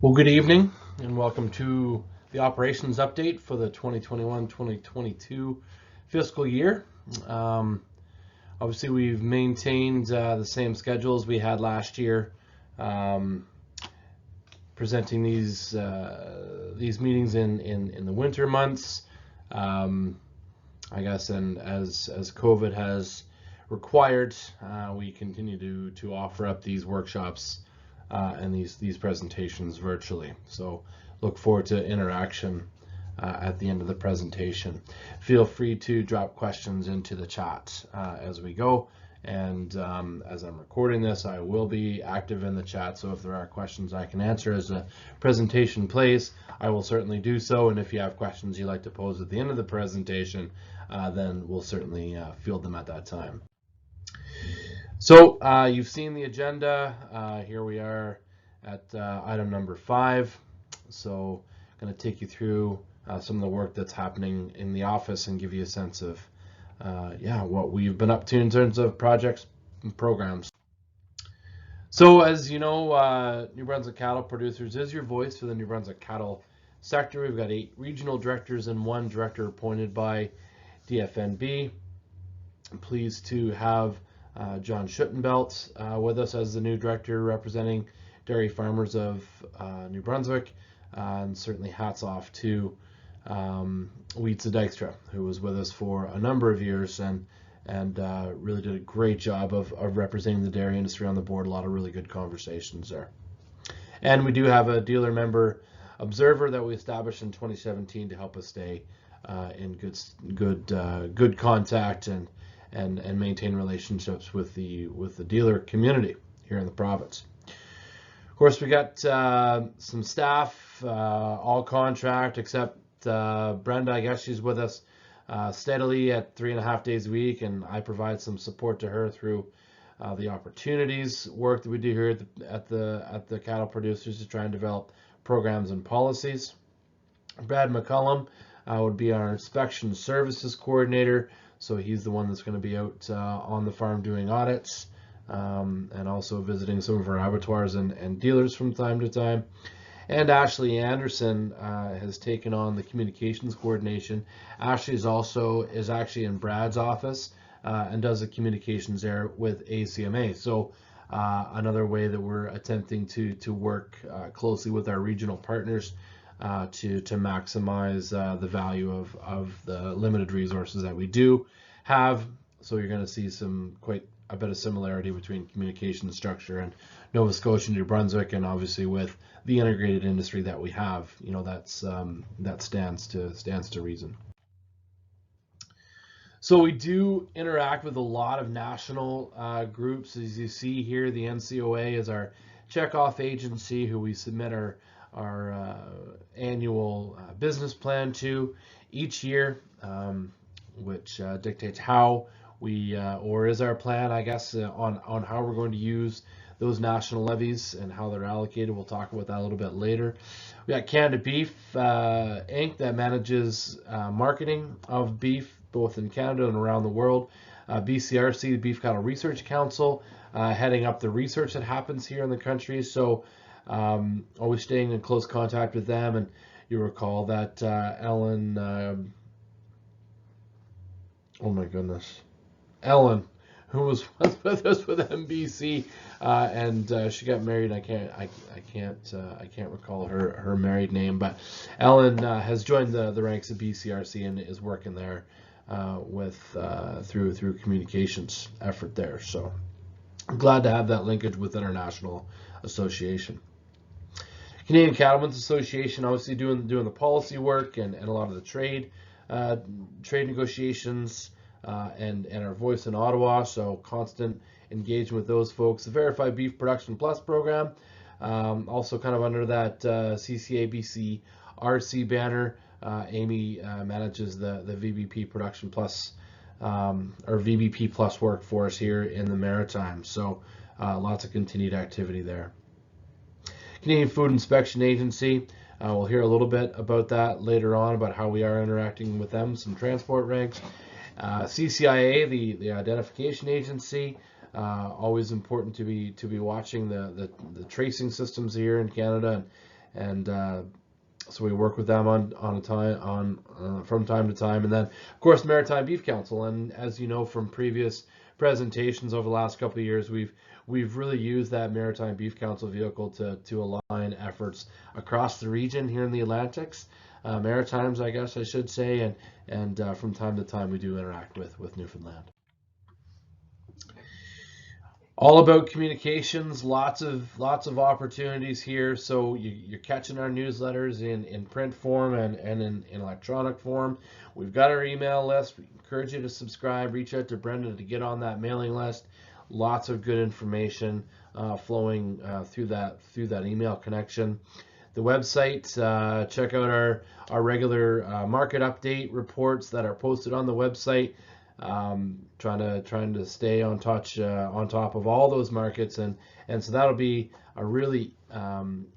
Well, good evening and welcome to the operations update for the 2021-2022 fiscal year. Um, Obviously, we've maintained the same schedule as we had last year, um, presenting these meetings in the winter months. I guess, and as COVID has required, we continue to offer up these workshops and these presentations virtually. So look forward to interaction at the end of the presentation. Feel free to drop questions into the chat as we go. And as I'm recording this, I will be active in the chat. So if there are questions I can answer as the presentation plays, I will certainly do so. And if you have questions you'd like to pose at the end of the presentation, then we'll certainly field them at that time. So you've seen the agenda. Here we are at item number 5. So I'm going to take you through some of the work that's happening in the office and give you a sense of what we've been up to in terms of projects and programs. So as you know, New Brunswick Cattle Producers is your voice for the New Brunswick cattle sector. We've got 8 regional directors and 1 director appointed by DFNB. I'm pleased to have John Schuttenbelt with us as the new director representing dairy farmers of New Brunswick, and certainly hats off to Wietse Dijkstra, who was with us for a number of years and really did a great job of representing the dairy industry on the board. A lot of really good conversations there. And we do have a dealer member observer that we established in 2017 to help us stay in good contact and maintain relationships with the dealer community here in the province. Of course, we got some staff, all contract except Brenda. I guess she's with us steadily at 3.5 days a week, and I provide some support to her through the opportunities work that we do here at the cattle producers to try and develop programs and policies. Brad McCullum would be our inspection services coordinator, so he's the one that's going to be out on the farm doing audits and also visiting some of our abattoirs and dealers from time to time. And Ashley Anderson has taken on the communications coordination. Ashley is actually in Brad's office and does the communications there with ACMA. So another way that we're attempting to work closely with our regional partners to maximize the value of the limited resources that we do have. So you're going to see quite a bit of similarity between communication structure and Nova Scotia and New Brunswick, and obviously with the integrated industry that we have, that stands to reason. So we do interact with a lot of national groups. As you see here, the NCOA is our checkoff agency who we submit our annual business plan to each year, which dictates how or is our plan, I guess, on how we're going to use those national levies and how they're allocated. We'll talk about that a little bit later. We got Canada Beef Inc. that manages marketing of beef both in Canada and around the world. BCRC, the Beef Cattle Research Council, heading up the research that happens here in the country. So always staying in close contact with them. And you recall that Ellen, oh my goodness, Ellen, who was with us with NBC, and she got married. I can't recall her married name, but Ellen has joined the ranks of BCRC and is working there through communications effort there. So I'm glad to have that linkage with International Association. Canadian Cattlemen's Association, obviously doing the policy work and a lot of the trade negotiations. And our voice in Ottawa, so constant engagement with those folks. The Verified Beef Production Plus program, also kind of under that CCABC RC banner. Amy manages the VBP Production Plus or VBP Plus workforce here in the Maritime, so lots of continued activity there. Canadian Food Inspection Agency, we'll hear a little bit about that later on, about how we are interacting with them, some transport regs. CCIA, the identification agency, always important to be watching the tracing systems here in Canada and so we work with them from time to time. And then, of course, Maritime Beef Council. And as you know from previous presentations over the last couple of years, we've really used that Maritime Beef Council vehicle to align efforts across the region here in the Atlantics, Maritimes, I guess I should say, and from time to time we do interact with Newfoundland. All about communications, lots of opportunities here. So you're catching our newsletters in print form and in electronic form. We've got our email list. We encourage you to subscribe, reach out to Brenda to get on that mailing list. Lots of good information flowing through that email connection. The website, check out our regular market update reports that are posted on the website. Trying to stay on top of all those markets, and so that'll be a really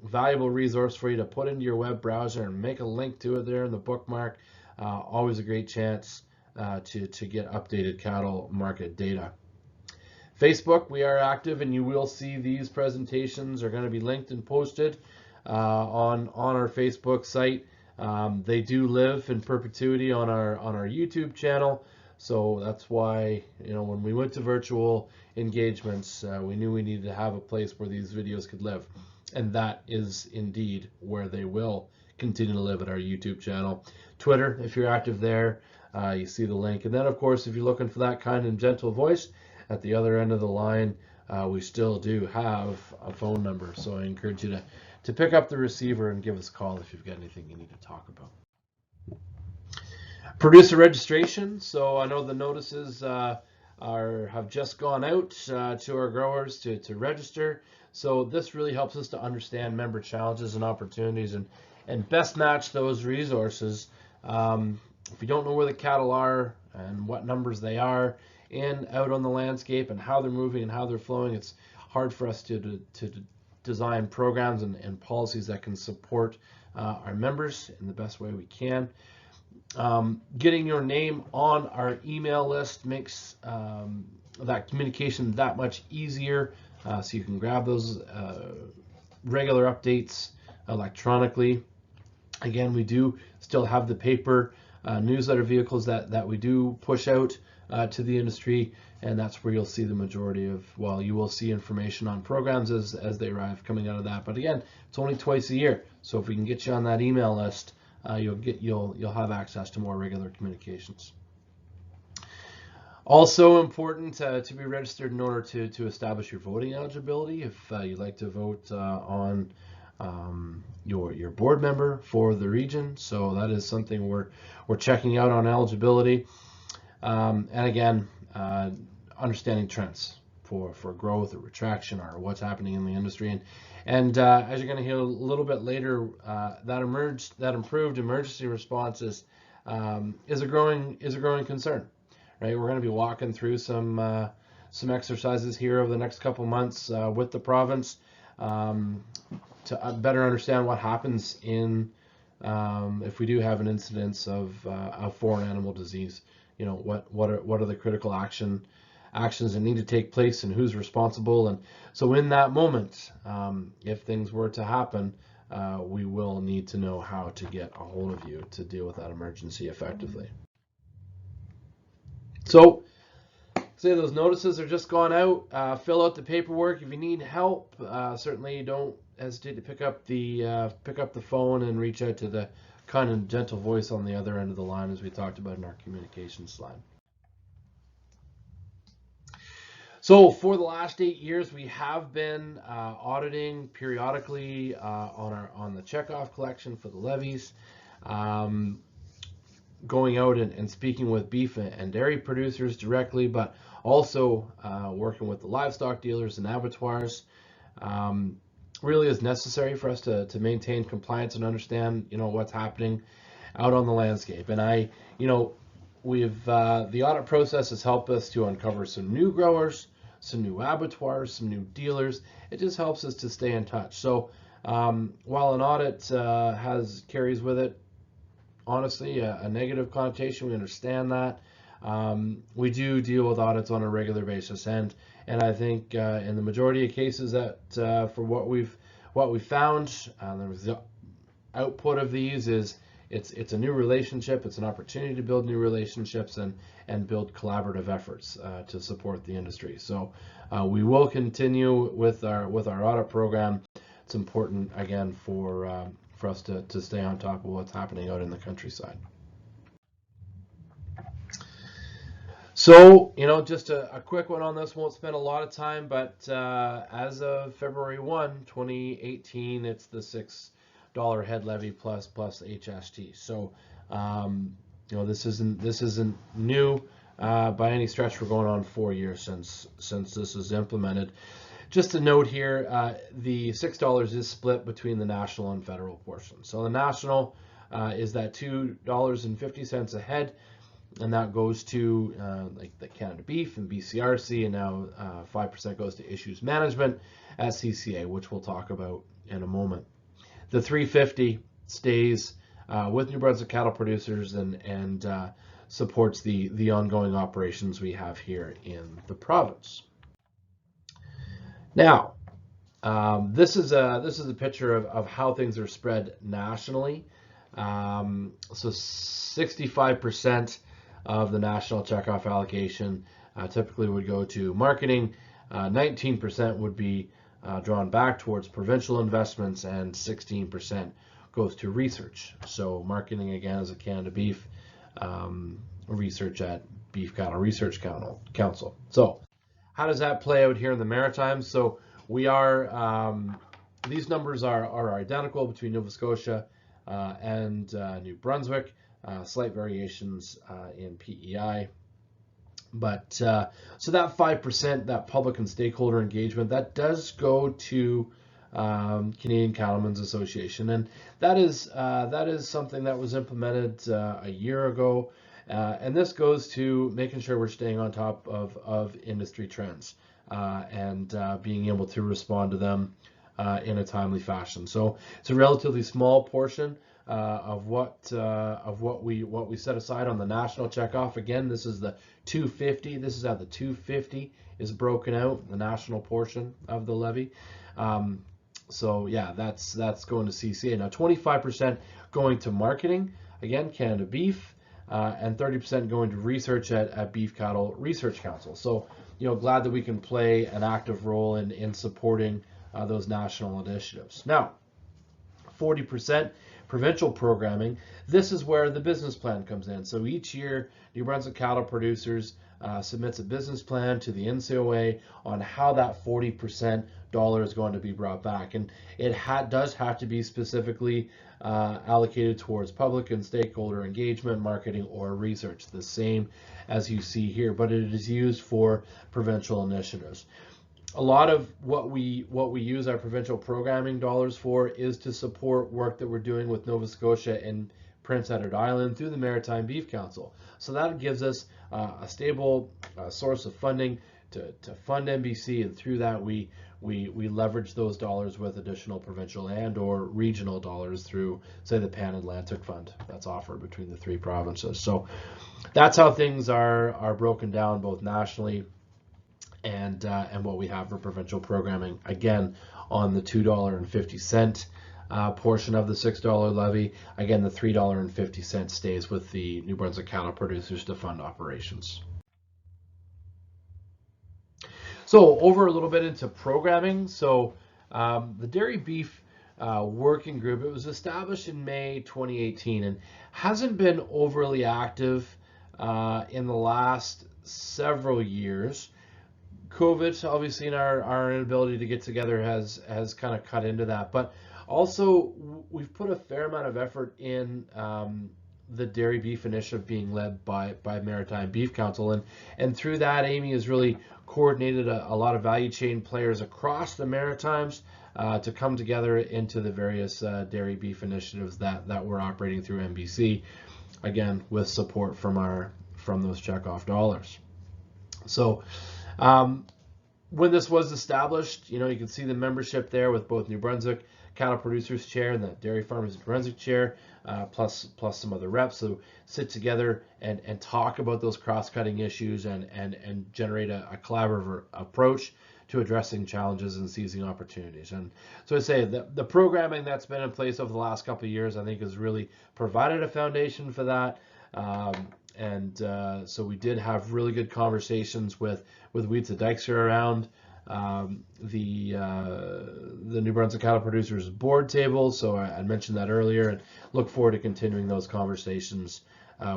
valuable resource for you to put into your web browser and make a link to it there in the bookmark. Always a great chance to get updated cattle market data. Facebook, we are active, and you will see these presentations are going to be linked and posted on our Facebook site. They do live in perpetuity on our YouTube channel. So that's why, when we went to virtual engagements, we knew we needed to have a place where these videos could live. And that is indeed where they will continue to live at our YouTube channel. Twitter, if you're active there, you see the link. And then, of course, if you're looking for that kind and gentle voice at the other end of the line, we still do have a phone number. So I encourage you to pick up the receiver and give us a call if you've got anything you need to talk about. Producer registration. So I know the notices have just gone out to our growers to register. So this really helps us to understand member challenges and opportunities and best match those resources. If you don't know where the cattle are and what numbers they are in out on the landscape and how they're moving and how they're flowing, it's hard for us to design programs and policies that can support our members in the best way we can. Getting your name on our email list makes that communication that much easier, so you can grab those regular updates electronically. Again, we do still have the paper newsletter vehicles that we do push out to the industry, and that's where you'll see the majority of, you will see information on programs as they arrive coming out of that. But again, it's only twice a year, so if we can get you on that email list, you'll have access to more regular communications. Also important to be registered in order to establish your voting eligibility. If you'd like to vote on your board member for the region, so that is something we're checking out on eligibility. And again, understanding trends for growth or retraction or what's happening in the industry. And as you're going to hear a little bit later, that improved emergency response is a growing concern, right? We're going to be walking through some exercises here over the next couple months with the province to better understand what happens if we do have an incidence of foreign animal disease. What are the critical actions that need to take place and who's responsible. And so in that moment, if things were to happen, we will need to know how to get a hold of you to deal with that emergency effectively. So say those notices are just gone out, fill out the paperwork. If you need help, certainly don't hesitate to pick up the phone and reach out to the kind and gentle voice on the other end of the line, as we talked about in our communication slide. So for the last 8 years, we have been auditing periodically on the checkoff collection for the levies, going out and speaking with beef and dairy producers directly, but also working with the livestock dealers and abattoirs. Really is necessary for us to maintain compliance and understand what's happening out on the landscape. And the audit process has helped us to uncover some new growers, some new abattoirs, some new dealers. It just helps us to stay in touch. So while an audit carries with it, honestly, a negative connotation, we understand that. We do deal with audits on a regular basis, and I think in the majority of cases that for what what we found, the output of these is it's a new relationship. It's an opportunity to build new relationships and build collaborative efforts to support the industry. So we will continue with our audit program. It's important, again, for us to stay on top of what's happening out in the countryside. So, just a quick one on this. Won't spend a lot of time, but as of February 1, 2018, it's the $6 head levy plus HST. So, this isn't new by any stretch. We're going on 4 years since this is implemented. Just a note here, the $6 is split between the national and federal portion. So the national is that $2.50 a head, and that goes to like the Canada Beef and BCRC, and now 5% goes to issues management at CCA, which we'll talk about in a moment. The $3.50 stays with New Brunswick cattle producers and supports the ongoing operations we have here in the province. Now, this is a picture of how things are spread nationally. So 65% of the national checkoff allocation typically would go to marketing, 19% would be drawn back towards provincial investments, and 16% goes to research. So marketing, again, is a Canada Beef, research at Beef Cattle Research Council. So how does that play out here in the Maritime? So we are, these numbers are identical between Nova Scotia and New Brunswick. Slight variations in PEI, but so that 5%, that public and stakeholder engagement, that does go to Canadian Cattlemen's Association, and that is something that was implemented a year ago, and this goes to making sure we're staying on top of industry trends and being able to respond to them in a timely fashion. So it's a relatively small portion of what we set aside on the national checkoff. Again, this is the $2.50. This is how the $2.50 is broken out, the national portion of the levy. So yeah, that's going to CCA. Now 25% going to marketing, again, Canada Beef, and 30% going to research at Beef Cattle Research Council. So glad that we can play an active role in supporting those national initiatives. Now 40% provincial programming. This is where the business plan comes in. So each year, New Brunswick cattle producers submits a business plan to the NCOA on how that 40% dollar is going to be brought back, and it does have to be specifically allocated towards public and stakeholder engagement, marketing, or research, the same as you see here, but it is used for provincial initiatives. A lot of what we use our provincial programming dollars for is to support work that we're doing with Nova Scotia and Prince Edward Island through the Maritime Beef Council. So that gives us a stable source of funding to fund NBC, and through that we leverage those dollars with additional provincial and or regional dollars through, say, the Pan-Atlantic Fund that's offered between the three provinces. So that's how things are broken down both nationally and what we have for provincial programming, again, on the $2.50 portion of the $6 levy. Again, the $3.50 stays with the New Brunswick cattle producers to fund operations. So over a little bit into programming. So the dairy beef working group, it was established in May 2018 and hasn't been overly active in the last several years. COVID, obviously, in our inability to get together has kind of cut into that, but also we've put a fair amount of effort in the dairy beef initiative being led by Maritime Beef Council, and through that, Amy has really coordinated a lot of value chain players across the Maritimes to come together into the various dairy beef initiatives that we're operating through NBC, again with support from those checkoff dollars. So when this was established, you can see the membership there with both New Brunswick Cattle Producers Chair and the Dairy Farmers New Brunswick Chair, plus some other reps. So sit together and talk about those cross-cutting issues and generate a collaborative approach addressing challenges and seizing opportunities. And so I say that the programming that's been in place over the last couple of years, I think, has really provided a foundation for that. So we did have really good conversations with Wietse Dijkster around the New Brunswick Cattle Producers Board table. So I mentioned that earlier, and look forward to continuing those conversations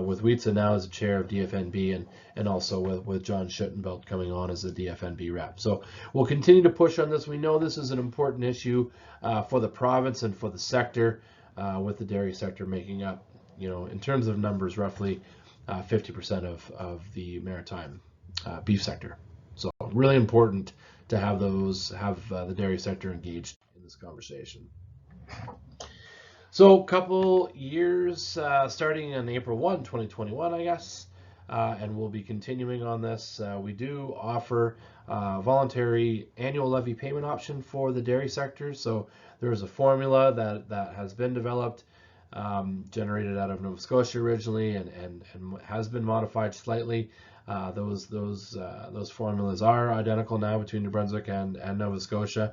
with Wietse now as the chair of DFNB, and also with John Schuttenbelt coming on as the DFNB rep. So we'll continue to push on this. We know this is an important issue for the province and for the sector, with the dairy sector making up, in terms of numbers, roughly 50% of the maritime beef sector. So really important to have the dairy sector engaged in this conversation. So a couple years, starting on April 1, 2021, I guess, and we'll be continuing on this. We do offer voluntary annual levy payment option for the dairy sector. So there is a formula that has been developed, generated out of Nova Scotia originally, and has been modified slightly. Those formulas are identical now between New Brunswick and Nova Scotia.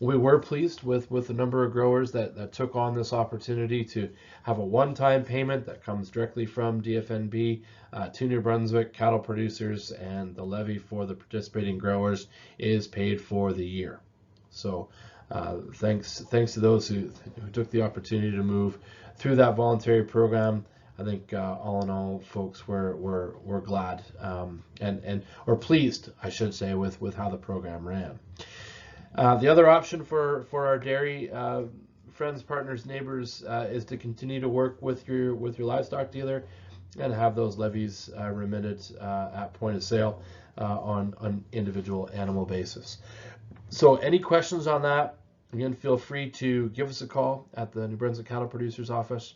We were pleased with the number of growers that took on this opportunity to have a one-time payment that comes directly from DFNB to New Brunswick cattle producers, and the levy for the participating growers is paid for the year. So thanks to those who took the opportunity to move through that voluntary program. I think all in all, folks were glad or pleased, I should say, with how the program ran. The other option for our dairy friends, partners, neighbors is to continue to work with your livestock dealer and have those levies remitted at point of sale on an individual animal basis. So any questions on that, again, feel free to give us a call at the New Brunswick Cattle Producers Office,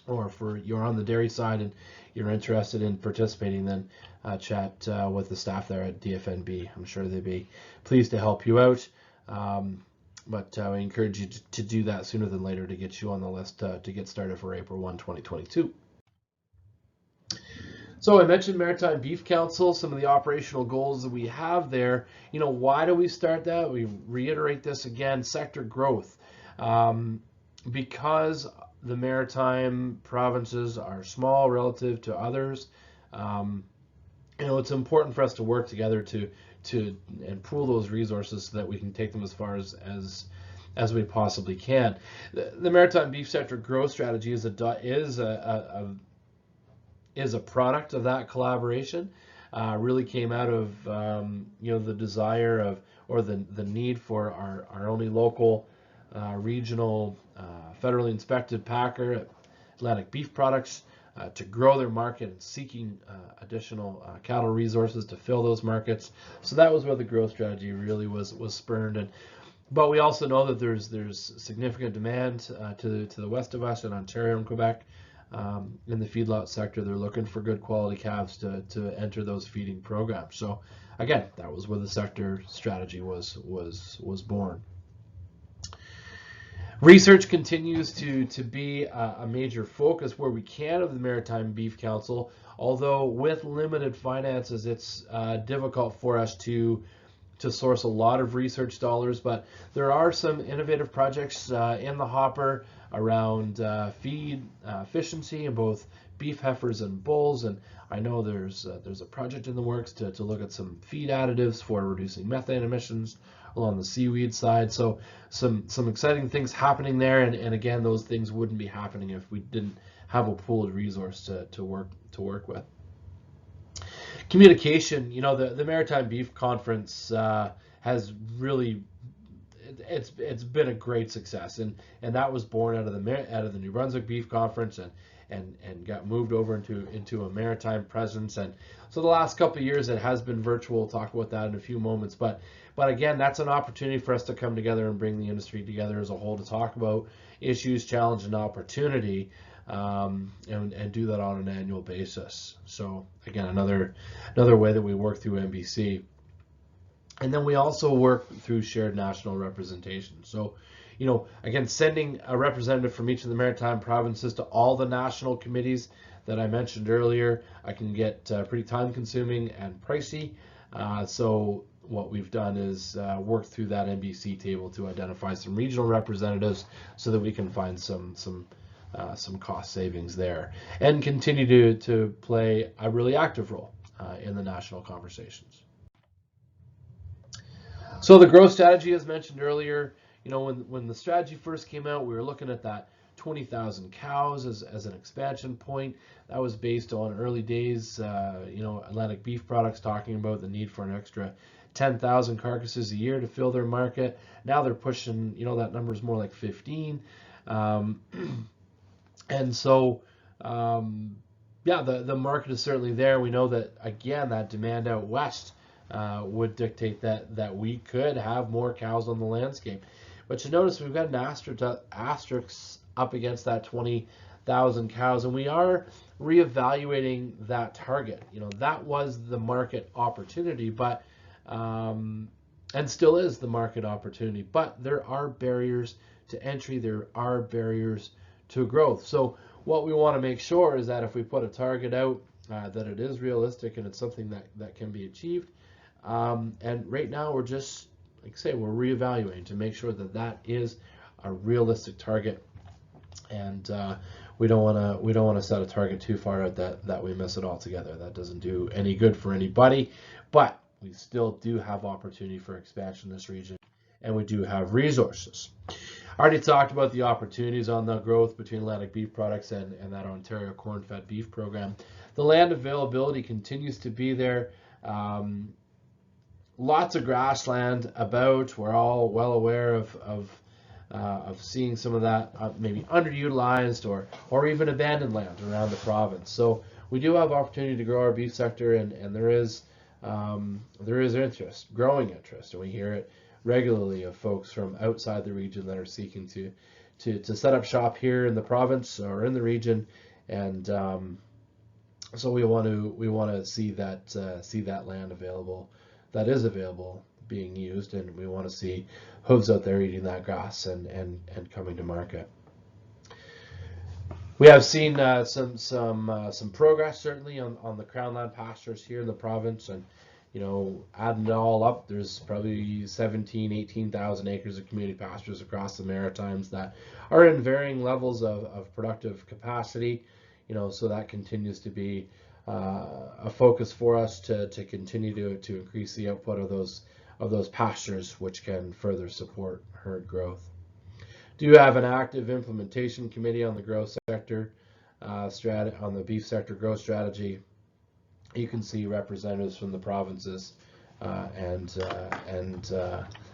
or if you're on the dairy side and you're interested in participating, then chat with the staff there at DFNB. I'm sure they'd be pleased to help you out. But I encourage you to do that sooner than later to get you on the list to get started for April 1, 2022. So I mentioned Maritime Beef Council, some of the operational goals that we have there. Why do we start that? We reiterate this again, sector growth. Because the maritime provinces are small relative to others, it's important for us to work together and pool those resources so that we can take them as far as we possibly can. The maritime beef sector growth strategy is a product of that collaboration. Really came out of the desire or the need for our only local regional federally inspected packer, Atlantic Beef Products, to grow their market and seeking additional cattle resources to fill those markets. So that was where the growth strategy really was spurned. But we also know that there's significant demand to the west of us in Ontario and Quebec. In the feedlot sector, they're looking for good quality calves to enter those feeding programs. So again, that was where the sector strategy was born. Research continues to be a major focus where we can of the Maritime Beef Council, although with limited finances, it's difficult for us to source a lot of research dollars, but there are some innovative projects in the hopper around feed efficiency in both beef heifers and bulls, and I know there's a project in the works to look at some feed additives for reducing methane emissions along the seaweed side. So some exciting things happening there, and again, those things wouldn't be happening if we didn't have a pooled resource to work with. Communication, the Maritime Beef Conference has really it's been a great success, and that was born out of the New Brunswick Beef Conference and got moved over into a maritime presence. And so the last couple of years it has been virtual. We'll talk about that in a few moments, but again, that's an opportunity for us to come together and bring the industry together as a whole to talk about issues, challenge, and opportunity, and do that on an annual basis. So again, another way that we work through NBC. And then we also work through shared national representation. So, again, sending a representative from each of the maritime provinces to all the national committees that I mentioned earlier, I can get pretty time consuming and pricey. So what we've done is work through that NBC table to identify some regional representatives so that we can find some cost savings there and continue to play a really active role in the national conversations. So the growth strategy, as mentioned earlier, when the strategy first came out, we were looking at that 20,000 cows as an expansion point. That was based on early days, Atlantic Beef Products talking about the need for an extra 10,000 carcasses a year to fill their market. Now they're pushing, that number is more like 15. And so, the market is certainly there. We know that, again, that demand out west would dictate that we could have more cows on the landscape. But you notice we've got an asterisk up against that 20,000 cows, and we are reevaluating that target. That was the market opportunity, but and still is the market opportunity. But there are barriers to entry. There are barriers to growth. So what we want to make sure is that if we put a target out, that it is realistic and it's something that can be achieved. And right now we're just, like I say, we're reevaluating to make sure that is a realistic target, and we don't want to set a target too far out that we miss it altogether. That doesn't do any good for anybody. But we still do have opportunity for expansion in this region, and we do have resources. I already talked about the opportunities on the growth between Atlantic Beef Products and that Ontario corn-fed beef program. The land availability continues to be there. Lots of grassland about. We're all well aware of seeing some of that maybe underutilized or even abandoned land around the province. So we do have opportunity to grow our beef sector, and there is interest, growing interest, and we hear it regularly of folks from outside the region that are seeking to set up shop here in the province or in the region, and so we want to see that land available, that is available, being used, and we want to see hooves out there eating that grass and coming to market. We have seen some progress certainly on the crown land pastures here in the province, and adding it all up, there's probably 18,000 acres of community pastures across the Maritimes that are in varying levels of productive capacity. So that continues to be a focus for us to continue to increase the output of those pastures, which can further support herd growth. Do have an active implementation committee on the growth sector on the beef sector growth strategy. You can see representatives from the provinces and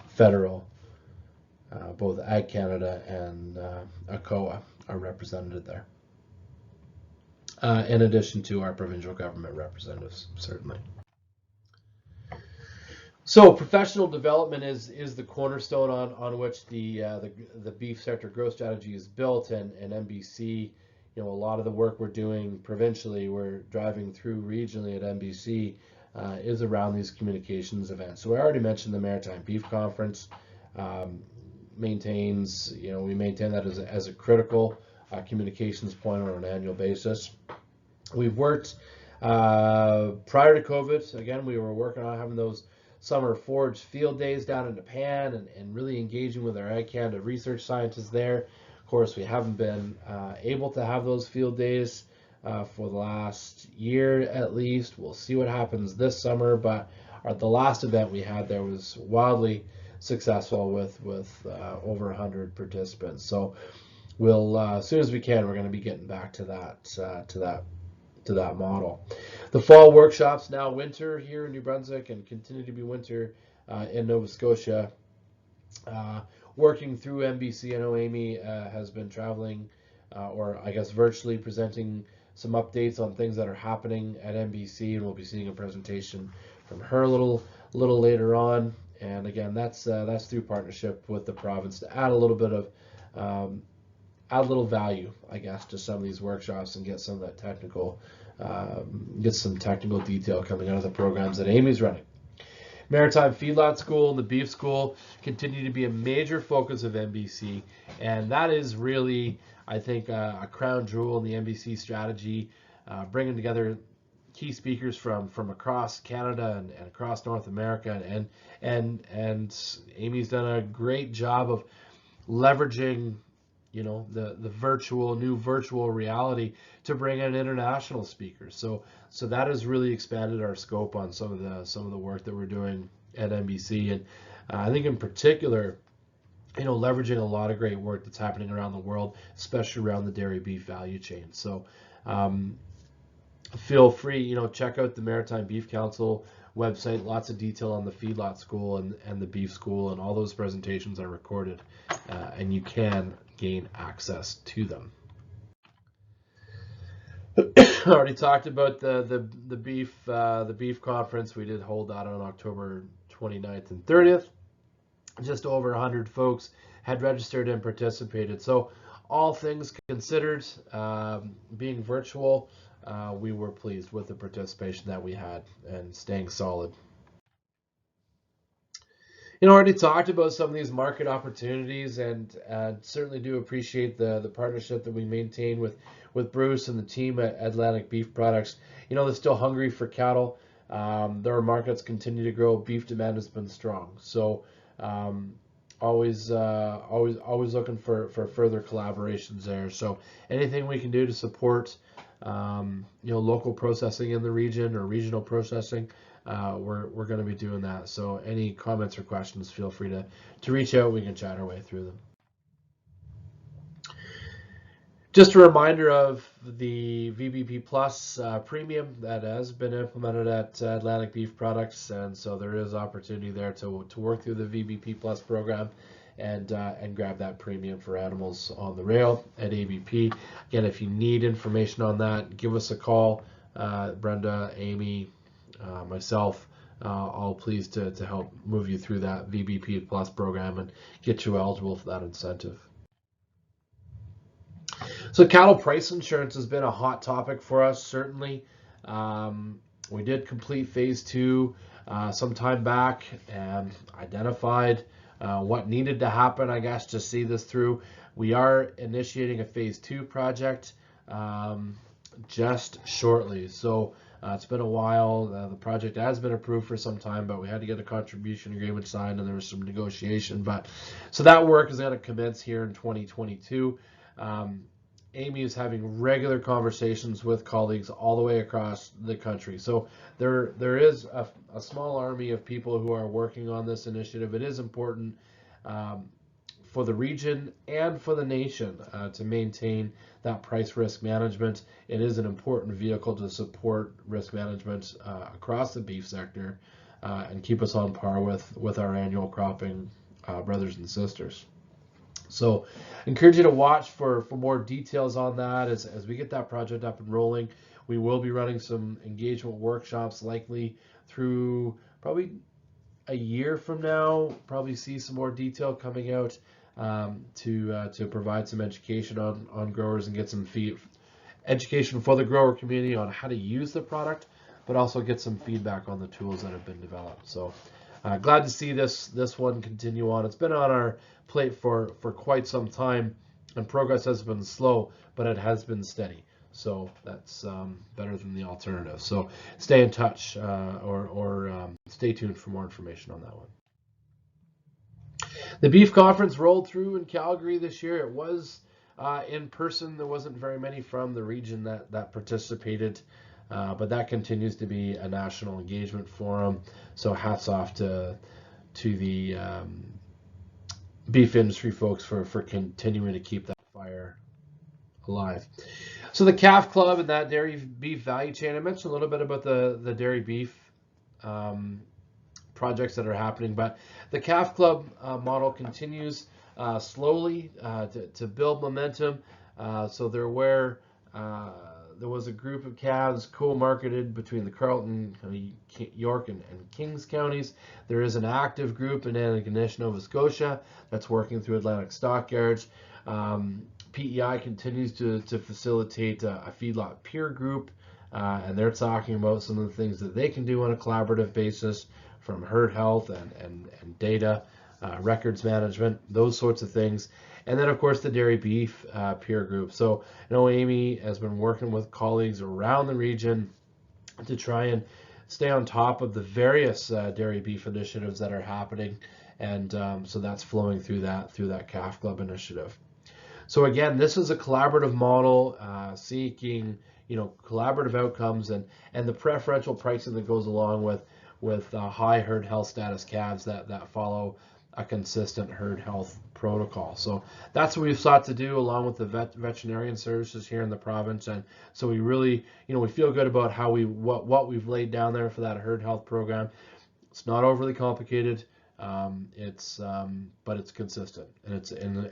federal, both Ag Canada and ACOA are represented there. In addition to our provincial government representatives, certainly. So professional development is the cornerstone on which the beef sector growth strategy is built, and NBC, a lot of the work we're doing provincially, we're driving through regionally at NBC, is around these communications events. So I already mentioned the Maritime Beef Conference. We maintain that as a critical communications point on an annual basis. We've worked prior to COVID. Again, we were working on having those summer forage field days down in Japan and really engaging with our Ag Canada research scientists there. Of course, we haven't been able to have those field days for the last year at least. We'll see what happens this summer, but the last event we had there was wildly successful with over 100 participants. So we'll as soon as we can, we're going to be getting back to that model. The fall workshops, now winter here in New Brunswick and continue to be winter in Nova Scotia. Working through NBC, I know Amy has been traveling, or I guess virtually presenting some updates on things that are happening at NBC, and we'll be seeing a presentation from her a little later on. And again, that's through partnership with the province to add a little bit of add a little value, I guess, to some of these workshops and get some of that technical, get some technical detail coming out of the programs that Amy's running. Maritime Feedlot School and the Beef School continue to be a major focus of NBC, and that is really, I think, a crown jewel in the NBC strategy, bringing together key speakers from across Canada and across North America, and Amy's done a great job of leveraging, you know, the new virtual reality to bring in international speakers. So that has really expanded our scope on some of the work that we're doing at NBC, and I think in particular, you know, leveraging a lot of great work that's happening around the world, especially around the dairy beef value chain. So feel free, you know, check out the Maritime Beef Council website. Lots of detail on the feedlot school and the beef school, and all those presentations are recorded, and you can gain access to them. I already talked about the beef conference. We did hold that on October 29th and 30th. Just over 100 folks had registered and participated. So all things considered, being virtual, we were pleased with the participation that we had and staying solid. You know, I already talked about some of these market opportunities, and certainly do appreciate the partnership that we maintain with Bruce and the team at Atlantic Beef Products. You know, they're still hungry for cattle. Their markets continue to grow. Beef demand has been strong. So always looking for further collaborations there. So anything we can do to support you know, local processing in the region or regional processing, we're going to be doing that. So any comments or questions, feel free to reach out. We can chat our way through them. Just a reminder of the VBP Plus premium that has been implemented at Atlantic Beef Products, and so there is opportunity there to work through the VBP Plus program and grab that premium for animals on the rail at ABP. Again, if you need information on that, give us a call. Brenda, Amy, myself, all pleased to help move you through that VBP Plus program and get you eligible for that incentive. So cattle price insurance has been a hot topic for us, certainly. We did complete phase 2 some time back and identified what needed to happen, I guess, to see this through. We are initiating a phase 2 project just shortly. So it's been a while. The project has been approved for some time, but we had to get a contribution agreement signed, and there was some negotiation. But so that work is going to commence here in 2022. Amy is having regular conversations with colleagues all the way across the country. So there is a small army of people who are working on this initiative. It is important for the region and for the nation to maintain that price risk management. It is an important vehicle to support risk management across the beef sector and keep us on par with our annual cropping brothers and sisters. So I encourage you to watch for more details on that as we get that project up and rolling. We will be running some engagement workshops likely through probably a year from now. Probably see some more detail coming out to provide some education on growers and get some education for the grower community on how to use the product, but also get some feedback on the tools that have been developed. So glad to see this one continue on. It's been on our plate for quite some time, and progress has been slow, but it has been steady. So that's better than the alternative. So stay in touch or stay tuned for more information on that one. The beef conference rolled through in Calgary this year. It was in person. There wasn't very many from the region that participated. But that continues to be a national engagement forum. So hats off to the beef industry folks for continuing to keep that fire alive. So the calf club and that dairy beef value chain, I mentioned a little bit about the dairy beef projects that are happening, but the calf club model continues slowly to build momentum. So there was a group of calves co-marketed between the Carleton, York, and Kings counties. There is an active group in Antigonish, Nova Scotia, that's working through Atlantic Stockyards. PEI continues to facilitate a feedlot peer group, and they're talking about some of the things that they can do on a collaborative basis, from herd health and data, records management, those sorts of things. And then, of course, the dairy beef peer group. So, Amy has been working with colleagues around the region to try and stay on top of the various dairy beef initiatives that are happening, and so that's flowing through that calf club initiative. So again, this is a collaborative model seeking collaborative outcomes and the preferential pricing that goes along with high herd health status calves that follow a consistent herd health protocol. So that's what we've sought to do along with the veterinarian services here in the province. And so we really, we feel good about how what we've laid down there for that herd health program. It's not overly complicated. But it's consistent and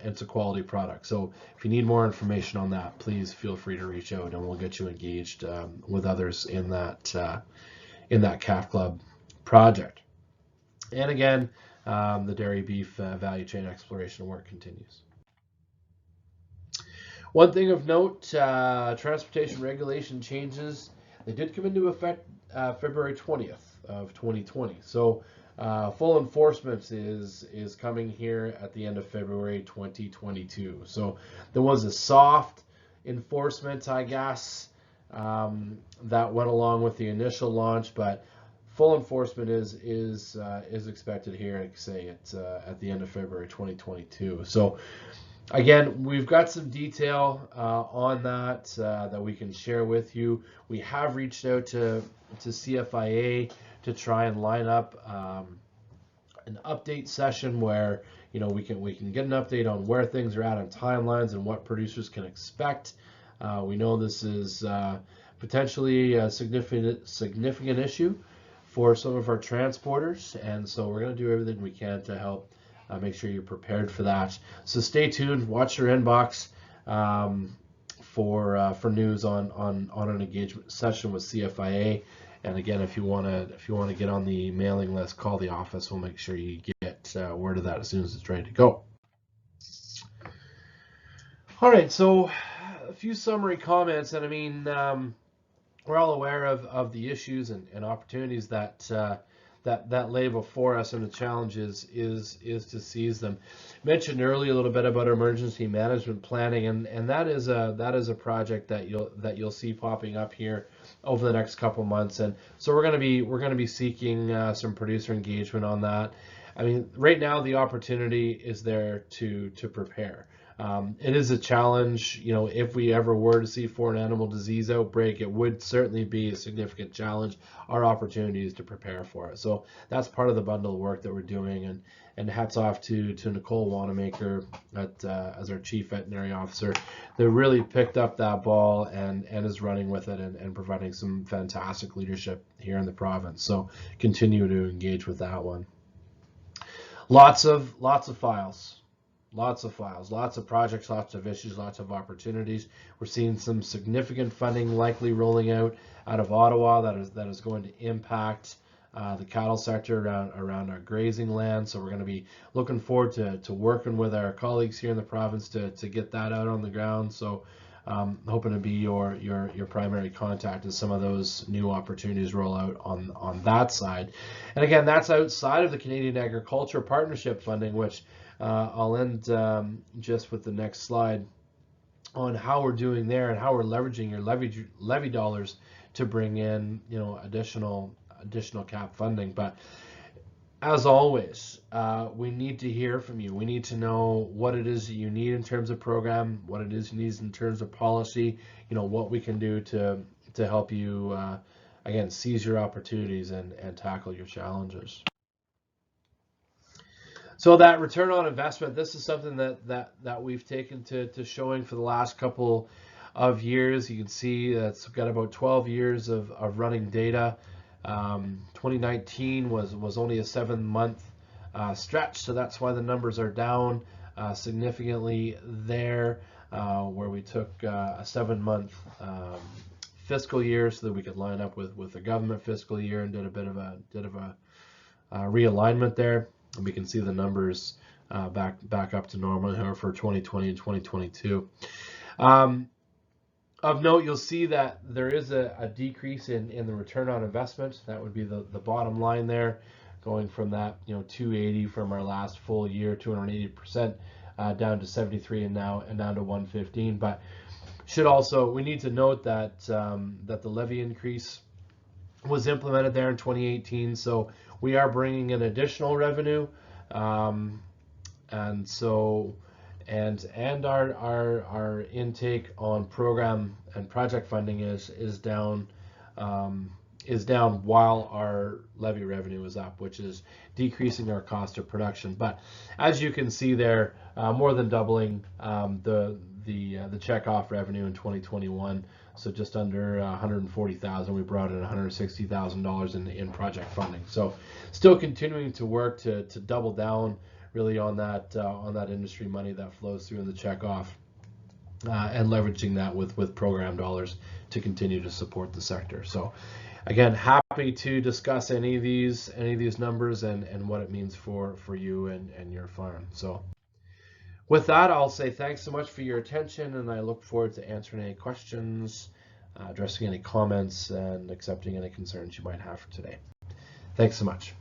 it's a quality product. So if you need more information on that, please feel free to reach out and we'll get you engaged with others in that calf club project. And again, the dairy beef value chain exploration work continues. One thing of note, transportation regulation changes. They did come into effect February 20th of 2020. So full enforcement is coming here at the end of February 2022. So there was a soft enforcement, I guess, that went along with the initial launch, but full enforcement is expected here, like I say, at the end of February 2022. So again, we've got some detail on that we can share with you. We have reached out to CFIA to try and line up an update session where we can get an update on where things are at on timelines and what producers can expect. We know this is potentially a significant issue for some of our transporters, and so we're going to do everything we can to help make sure you're prepared for that. So stay tuned, watch your inbox for news on an engagement session with CFIA. And again, if you want to get on the mailing list, call the office. We'll make sure you get word of that as soon as it's ready to go. All right, so a few summary comments, and I mean, we're all aware of the issues and opportunities that lay before us, and the challenge is to seize them. Mentioned earlier a little bit about emergency management planning, and that is a project that you'll see popping up here over the next couple months, and so we're going to be seeking some producer engagement on that. I mean, right now the opportunity is there to prepare. It is a challenge, if we ever were to see foreign animal disease outbreak, it would certainly be a significant challenge. Our opportunity is to prepare for it. So that's part of the bundle of work that we're doing, and hats off to Nicole Wanamaker as our Chief Veterinary Officer. They really picked up that ball and is running with it and providing some fantastic leadership here in the province. So continue to engage with that one. Lots of files. Lots of projects, lots of issues, lots of opportunities. We're seeing some significant funding likely rolling out of Ottawa that is going to impact the cattle sector around our grazing land. So we're going to be looking forward to working with our colleagues here in the province to get that out on the ground. So hoping to be your primary contact as some of those new opportunities roll out on that side. And again, that's outside of the Canadian Agriculture Partnership funding, which I'll end just with the next slide on how we're doing there and how we're leveraging your levy dollars to bring in additional cap funding. But as always, we need to hear from you. We need to know what it is that you need in terms of program, what it is you need in terms of policy, what we can do to help you again seize your opportunities and tackle your challenges. So that return on investment, this is something that we've taken to showing for the last couple of years. You can see that's got about 12 years of running data. 2019 was only a 7-month stretch, so that's why the numbers are down significantly there, where we took a 7-month fiscal year so that we could line up with the government fiscal year and did a bit of a realignment there. And we can see the numbers back up to normal for 2020 and 2022. Of note, you'll see that there is a decrease in the return on investment. That would be the bottom line there, going from that 280 from our last full year, 280% down to 73 and down to 115. But we need to note that that the levy increase was implemented there in 2018. So we are bringing in additional revenue, and so our intake on program and project funding is down. While our levy revenue is up, which is decreasing our cost of production. But as you can see there, more than doubling the checkoff revenue in 2021. So just under 140,000, we brought in $160,000 in project funding. So still continuing to work to double down really on that industry money that flows through in the checkoff, and leveraging that with program dollars to continue to support the sector. So again, happy to discuss any of these numbers and what it means for you and your farm. So with that, I'll say thanks so much for your attention, and I look forward to answering any questions, addressing any comments, and accepting any concerns you might have for today. Thanks so much.